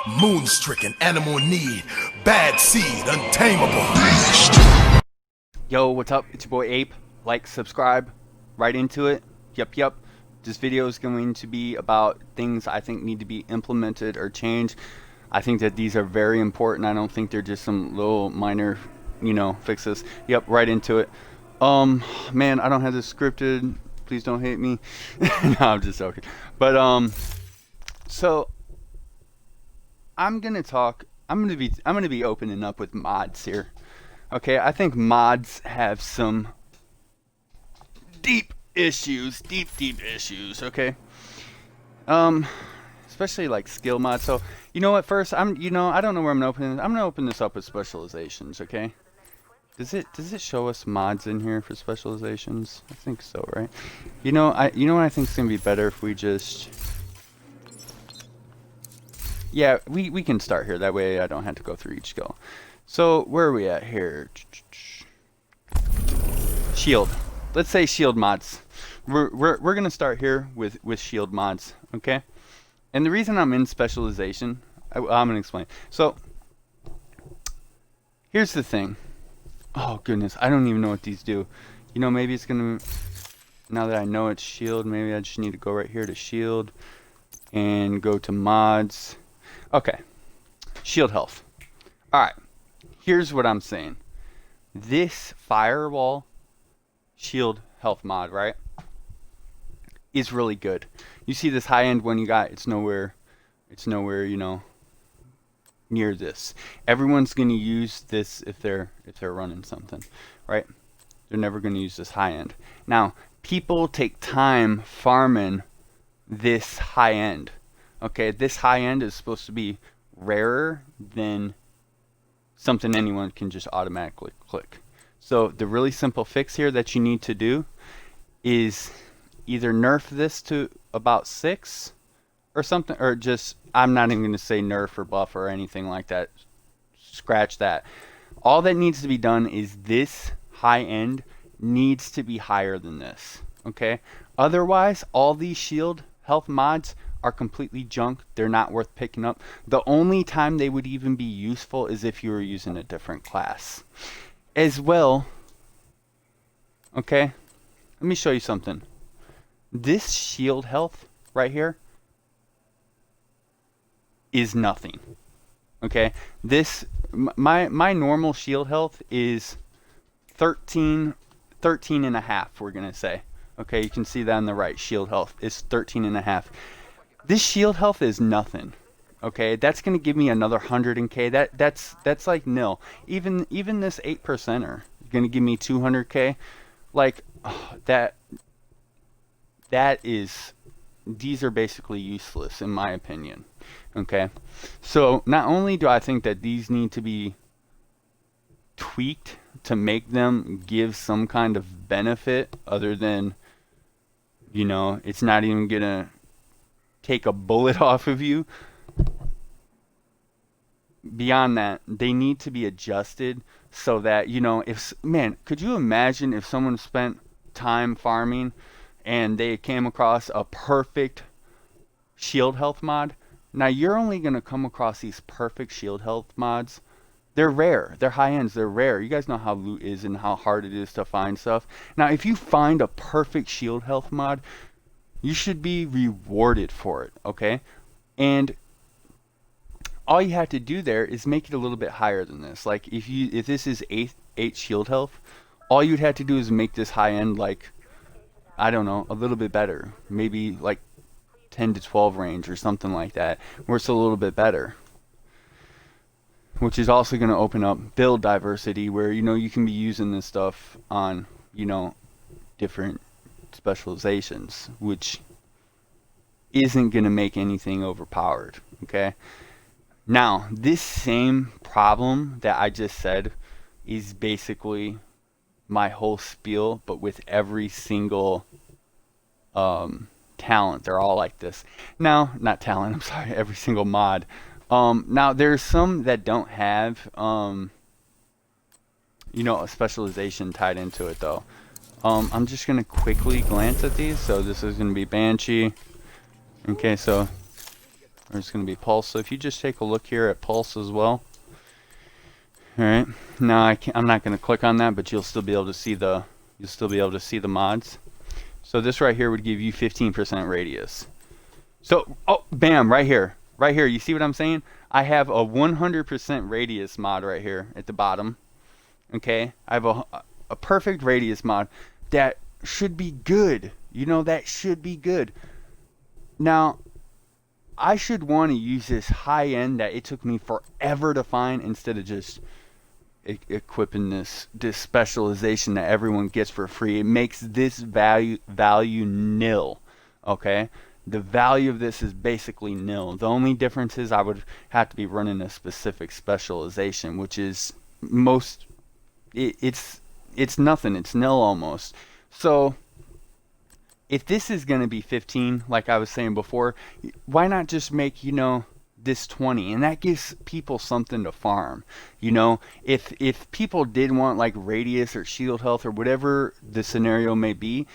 Moon-stricken, animal in need, bad seed, untamable. Yo, what's up? It's your boy Ape. Like, subscribe, right into it. Yep. This video is going to be about things I think need to be implemented or changed. I think that these are very important. I don't think they're just some little minor, fixes. Yep, right into it. Man, I don't have this scripted. Please don't hate me. No, I'm just joking. But so I'm gonna be opening up with mods here. Okay, I think mods have some deep issues, deep issues. Okay, especially like skill mods. So you know what? First, I don't know where I'm gonna open this. I'm gonna open this up with specializations. Okay. Does it show us mods in here for specializations? I think so, right? You know what I think is gonna be better if we just. Yeah, we can start here. That way I don't have to go through each skill. So where are we at here? Shield. Let's say shield mods. We're gonna start here with shield mods, okay? And the reason I'm in specialization, I'm gonna explain. So here's the thing. Oh goodness, I don't even know what these do. Maybe it's gonna. Now that I know it's shield, maybe I just need to go right here to shield and go to mods. Okay, shield health. All right. Here's what I'm saying. This firewall shield health mod, right, is really good. You see this high end one you got, it's nowhere, near this. Everyone's going to use this if they're running something, right? They're never going to use this high end. Now, people take time farming this high end. Okay, this high end is supposed to be rarer than something anyone can just automatically click. So the really simple fix here that you need to do is either nerf this to about 6 or something, or just, I'm not even going to say nerf or buff or anything like that. Scratch that. All that needs to be done is this high end needs to be higher than this. Okay? Otherwise, all these shield health mods are completely junk. They're not worth picking up. The only time they would even be useful is if you were using a different class. As well, okay, let me show you something. This shield health right here is nothing. Okay, my normal shield health is 13 and a half, we're gonna say. Okay, you can see that on the right. Shield health is 13 and a half. This shield health is nothing. Okay, that's gonna give me another 100k. That's like nil. Even this 8%er is gonna give me 200k. Like these are basically useless in my opinion. Okay, so not only do I think that these need to be tweaked to make them give some kind of benefit other than, it's not even gonna take a bullet off of you. Beyond that, they need to be adjusted so that, could you imagine if someone spent time farming and they came across a perfect shield health mod? Now you're only going to come across these perfect shield health mods. They're rare. They're high ends. They're rare. You guys know how loot is and how hard it is to find stuff. Now if you find a perfect shield health mod, you should be rewarded for it, okay? And all you have to do there is make it a little bit higher than this. Like if this is 8 shield health, all you'd have to do is make this high end like, I don't know, a little bit better. Maybe like 10 to 12 range or something like that, where it's a little bit better. Which is also going to open up build diversity where, you can be using this stuff on, different specializations, which isn't going to make anything overpowered. Okay, now this same problem that I just said is basically my whole spiel, but with every single talent. They're all like this. Now, not talent, I'm sorry, every single mod. Now there's some that don't have a specialization tied into it though. I'm just going to quickly glance at these. So this is going to be Banshee. Okay, so There's going to be pulse. So if you just take a look here at pulse as well. All right. Now I'm not going to click on that, but you'll still be able to see the mods. So this right here would give you 15% radius. So oh, bam, right here. Right here. You see what I'm saying? I have a 100% radius mod right here at the bottom. Okay? I have a perfect radius mod that should be good. You know, that should be good. Now, I should want to use this high end that it took me forever to find instead of just equipping this specialization that everyone gets for free. It makes this value nil. Okay? The value of this is basically nil. The only difference is I would have to be running a specific specialization, which is it's nothing. It's nil almost. So if this is going to be 15, like I was saying before, why not just make, you know, this 20? And that gives people something to farm. You know, if people did want like radius or shield health or whatever the scenario may be,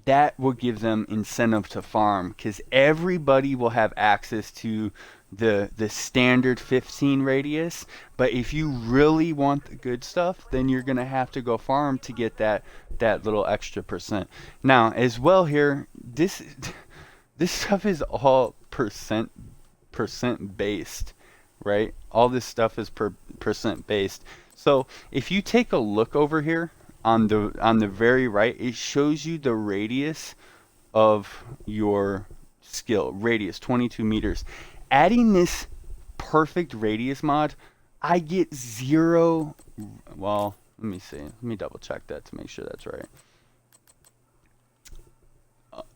that will give them incentive to farm, because everybody will have access to the standard 15 radius. But if you really want the good stuff, then you're gonna have to go farm to get that little extra percent. Now as well here, this stuff is all percent based, right? All this stuff is percent based. So if you take a look over here on the very right, it shows you the radius of your skill. Radius 22 meters. Adding this perfect radius mod, I get 0. Well, let me see. Let me double check that to make sure that's right.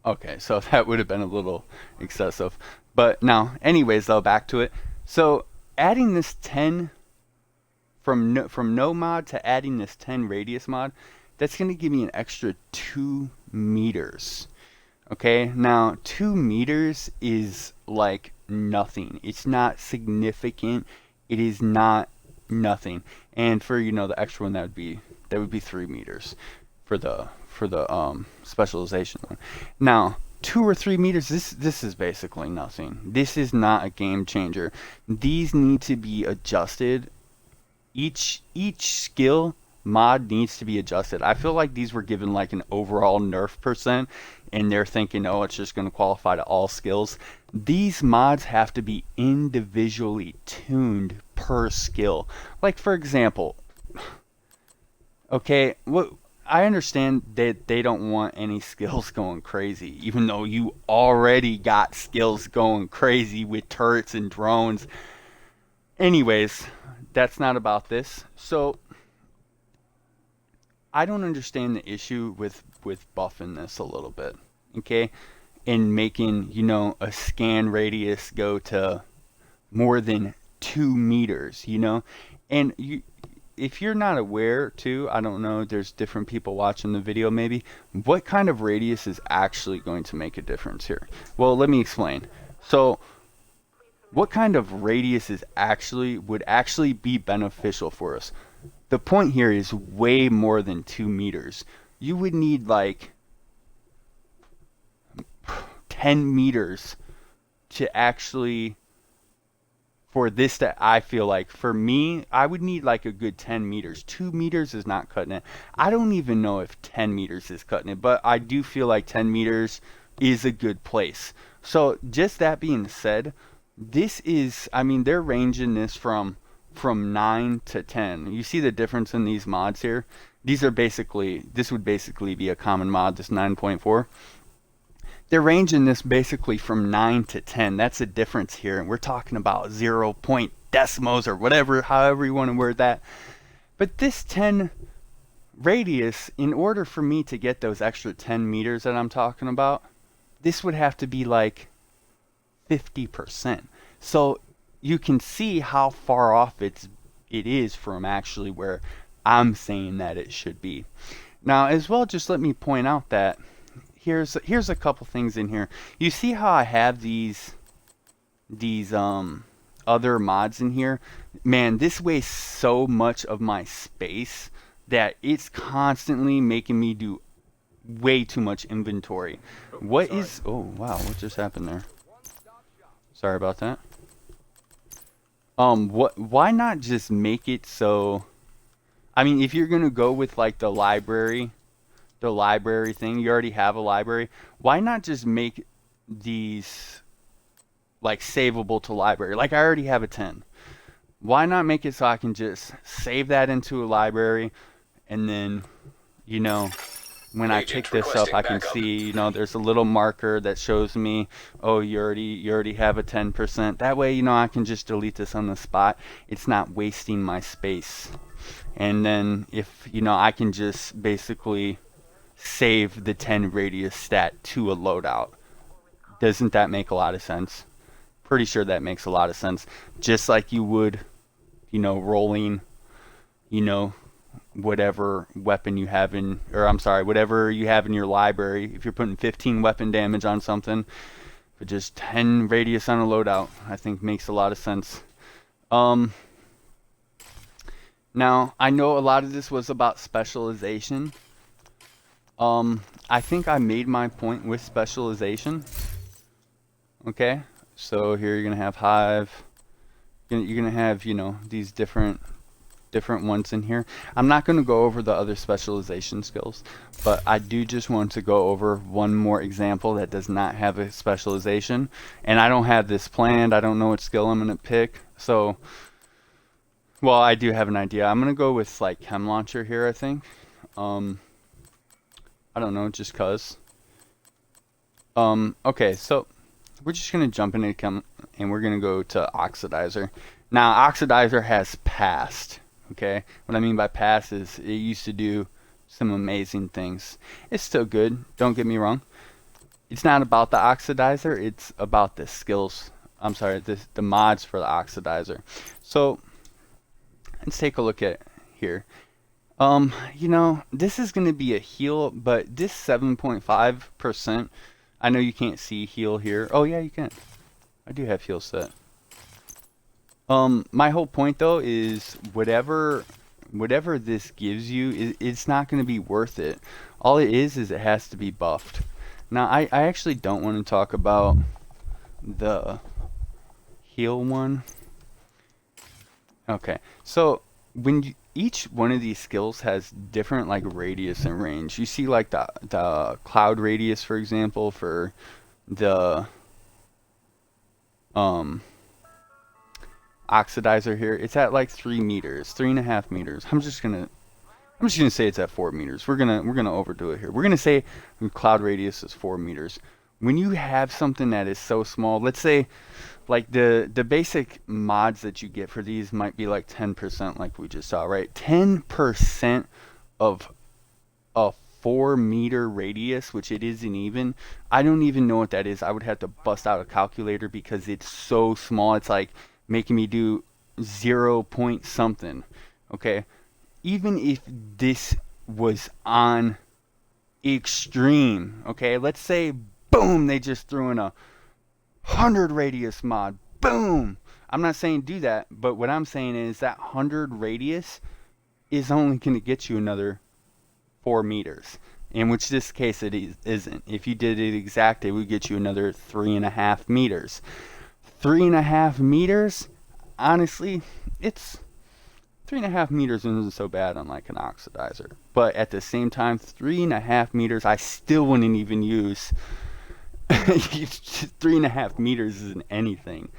Okay, so that would have been a little excessive. But now, anyways, though, back to it. So adding this 10 from no mod to adding this 10 radius mod, that's going to give me an extra 2 meters. Okay, now 2 meters is like nothing. It's not significant. It is not nothing. And for, you know, the extra one, that would be 3 meters for the specialization one. Now 2 or 3 meters, this is basically nothing. This is not a game changer. These need to be adjusted. Each skill mod needs to be adjusted. I feel like these were given like an overall nerf percent, and they're thinking, oh, it's just going to qualify to all skills. These mods have to be individually tuned per skill. Like, for example, okay, I understand that they don't want any skills going crazy, even though you already got skills going crazy with turrets and drones. Anyways, that's not about this. So I don't understand the issue with buffing this a little bit, okay, and making, you know, a scan radius go to more than 2 meters, you know. And if you're not aware too, I don't know, there's different people watching the video maybe, what kind of radius is actually going to make a difference here? Well, let me explain. So what kind of radius would actually be beneficial for us? The point here is way more than 2 meters. You would need like 10 meters to actually, for this, that I feel like, for me, I would need like a good 10 meters. 2 meters is not cutting it. I don't even know if 10 meters is cutting it, but I do feel like 10 meters is a good place. So just that being said, this is, I mean, they're ranging this from 9 to 10. You see the difference in these mods here? These are basically, this would basically be a common mod, this 9.4. They're ranging this basically from 9 to 10. That's a difference here. And we're talking about 0 point decimals or whatever, however you want to word that. But this 10 radius, in order for me to get those extra 10 meters that I'm talking about, this would have to be like 50%. So you can see how far off it is from actually where I'm saying that it should be. Now as well, just let me point out that here's a couple things in here. You see how I have these other mods in here? Man, this wastes so much of my space that it's constantly making me do way too much inventory. What is, oh wow, what just happened there? Sorry about that. Why not just make it so, I mean, if you're gonna go with like the library thing, you already have a library. Why not just make these like savable to library? Like I already have a 10. Why not make it so I can just save that into a library and then, you know, when I pick this up, I can see, there's a little marker that shows me, oh, you already have a 10%. That way, I can just delete this on the spot. It's not wasting my space. And then if, I can just basically save the 10 radius stat to a loadout. Doesn't that make a lot of sense? Pretty sure that makes a lot of sense. Just like you would, rolling, you know, whatever weapon you have in, or I'm sorry, whatever you have in your library. If you're putting 15 weapon damage on something, but just 10 radius on a loadout, I think makes a lot of sense. Now, I know a lot of this was about specialization. I think I made my point with specialization. Okay, so here you're gonna have hive. You're gonna have, these different ones in here. I'm not gonna go over the other specialization skills, but I do just want to go over one more example that does not have a specialization. And I don't have this planned. I don't know what skill I'm gonna pick. So, well, I do have an idea. I'm gonna go with like chem launcher here, I think. I don't know, just cause. Okay, so we're just gonna jump into chem and we're gonna go to oxidizer. Now, oxidizer has passed. Okay, what I mean by past is it used to do some amazing things. It's still good, don't get me wrong. It's not about the oxidizer, it's about the skills. I'm sorry, the mods for the oxidizer. So let's take a look at here. This is going to be a heal, but this 7.5%, I know you can't see heal here. Oh yeah, you can. I do have heal set. My whole point though is whatever this gives you, it's not going to be worth it. All it is it has to be buffed. Now, I actually don't want to talk about the heal one. Okay, so when each one of these skills has different like radius and range. You see like the cloud radius, for example, for the oxidizer here. It's at like 3 meters, 3.5 meters. I'm just gonna say it's at 4 meters. We're gonna overdo it here. We're gonna say cloud radius is 4 meters. When you have something that is so small, let's say like the basic mods that you get for these might be like 10%, like we just saw, right? 10% of a 4-meter radius, which it isn't even. I don't even know what that is. I would have to bust out a calculator because it's so small. It's like making me do 0 point something. Okay, even if this was on extreme, okay, let's say boom, they just threw in a 100 radius mod, boom. I'm not saying do that, but what I'm saying is that 100 radius is only going to get you another 4 meters, in which this case it isn't. If you did it exact, it would get you another 3.5 meters. 3.5 meters, honestly, it's 3.5 meters isn't so bad on like an oxidizer, but at the same time, 3.5 meters I still wouldn't even use. 3.5 meters isn't anything.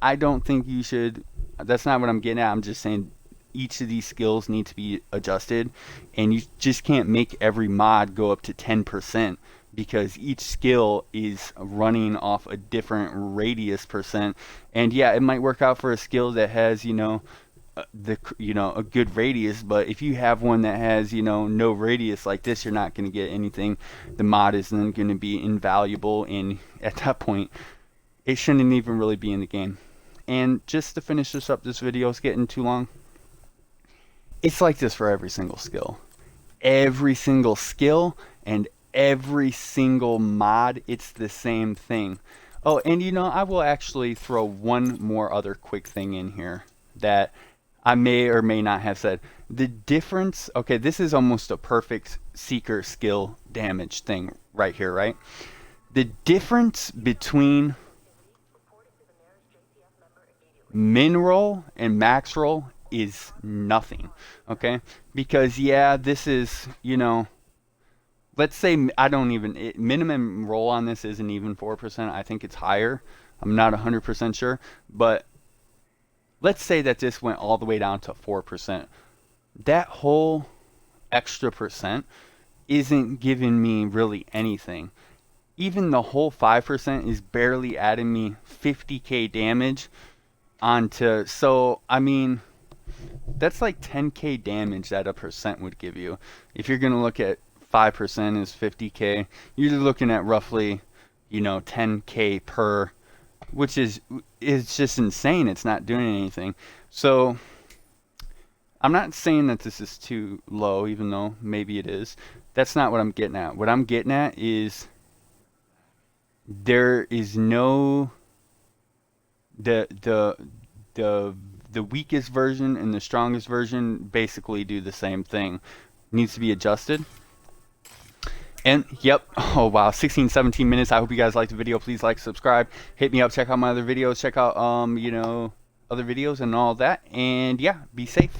I don't think you should. That's not what I'm getting at. I'm just saying each of these skills need to be adjusted, and you just can't make every mod go up to 10% because each skill is running off a different radius percent. And yeah, it might work out for a skill that has a good radius, but if you have one that has no radius like this, you're not going to get anything. The mod isn't going to be invaluable, and at that point it shouldn't even really be in the game. And just to finish this up, this video is getting too long. It's like this for every single skill and every single mod. It's the same thing. Oh, and I will actually throw one more other quick thing in here that I may or may not have said. The difference, okay, this is almost a perfect seeker skill damage thing right here, right? The difference between min roll and max roll is nothing, okay? Because yeah, this is, you know, let's say I don't even minimum roll on this isn't even 4%. I think it's higher. I'm not 100% sure, but let's say that this went all the way down to 4%. That whole extra percent isn't giving me really anything. Even the whole 5% is barely adding me 50k damage onto, so I mean, that's like 10k damage that a percent would give you. If you're going to look at 5% is 50k, you're looking at roughly, you know, 10k per, which is just insane. It's not doing anything. So I'm not saying that this is too low, even though maybe it is. That's not what I'm getting at. What I'm getting at is there is no the the the weakest version and the strongest version basically do the same thing. Needs to be adjusted. And yep, oh wow, 16, 17 minutes. I hope you guys liked the video. Please like, subscribe, hit me up, check out my other videos, check out you know, other videos and all that. And yeah, be safe.